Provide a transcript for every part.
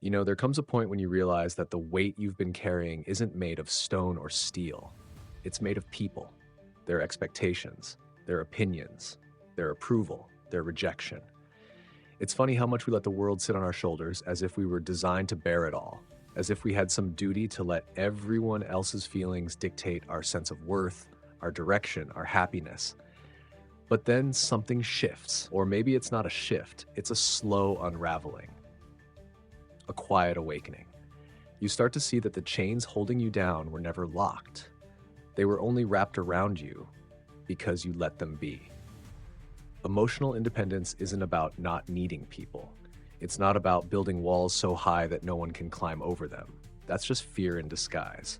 There comes a point when you realize that the weight you've been carrying isn't made of stone or steel. It's made of people, their expectations, their opinions, their approval, their rejection. It's funny how much we let the world sit on our shoulders as if we were designed to bear it all, as if we had some duty to let everyone else's feelings dictate our sense of worth, our direction, our happiness. But then something shifts, or maybe it's not a shift, it's a slow unraveling, a quiet awakening. You start to see that the chains holding you down were never locked. They were only wrapped around you because you let them be. Emotional independence isn't about not needing people. It's not about building walls so high that no one can climb over them. That's just fear in disguise.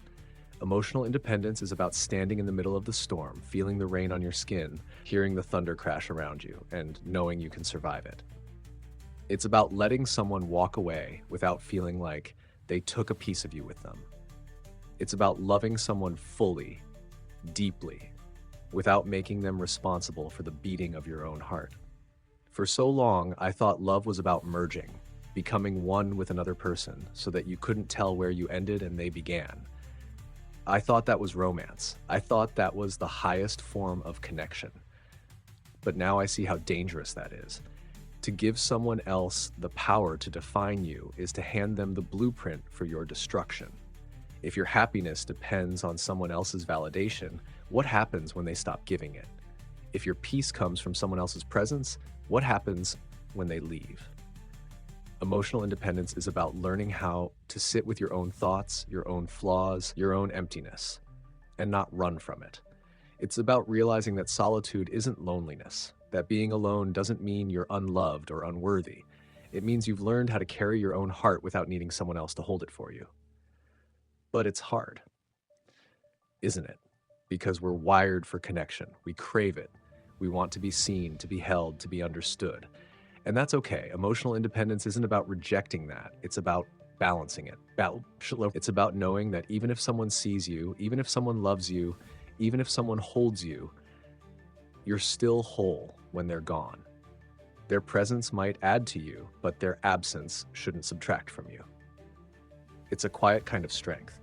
Emotional independence is about standing in the middle of the storm, feeling the rain on your skin, hearing the thunder crash around you, and knowing you can survive it. It's about letting someone walk away without feeling like they took a piece of you with them. It's about loving someone fully, deeply, without making them responsible for the beating of your own heart. For so long, I thought love was about merging, becoming one with another person so that you couldn't tell where you ended and they began. I thought that was romance. I thought that was the highest form of connection. But now I see how dangerous that is. To give someone else the power to define you is to hand them the blueprint for your destruction. If your happiness depends on someone else's validation, what happens when they stop giving it? If your peace comes from someone else's presence, what happens when they leave? Emotional independence is about learning how to sit with your own thoughts, your own flaws, your own emptiness, and not run from it. It's about realizing that solitude isn't loneliness, that being alone doesn't mean you're unloved or unworthy. It means you've learned how to carry your own heart without needing someone else to hold it for you. But it's hard, isn't it? Because we're wired for connection. We crave it. We want to be seen, to be held, to be understood. And that's okay. Emotional independence isn't about rejecting that. It's about balancing it. It's about knowing that even if someone sees you, even if someone loves you, even if someone holds you, you're still whole when they're gone. Their presence might add to you, but their absence shouldn't subtract from you. It's a quiet kind of strength,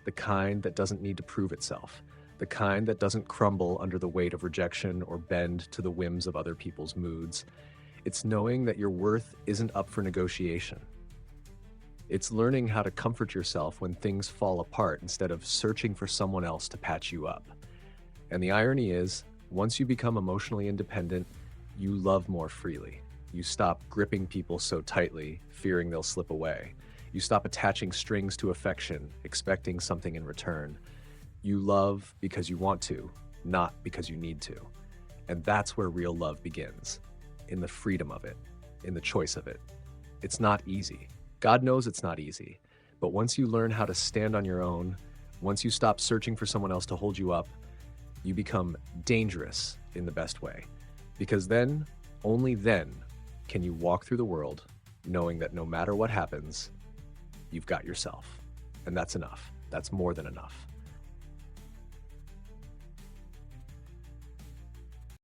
the kind that doesn't need to prove itself, the kind that doesn't crumble under the weight of rejection or bend to the whims of other people's moods. It's knowing that your worth isn't up for negotiation. It's learning how to comfort yourself when things fall apart instead of searching for someone else to patch you up. And the irony is, once you become emotionally independent, you love more freely. You stop gripping people so tightly, fearing they'll slip away. You stop attaching strings to affection, expecting something in return. You love because you want to, not because you need to. And that's where real love begins, in the freedom of it, in the choice of it. It's not easy. God knows it's not easy. But once you learn how to stand on your own, once you stop searching for someone else to hold you up, you become dangerous in the best way. Because then, only then, can you walk through the world knowing that no matter what happens, you've got yourself. And that's enough. That's more than enough.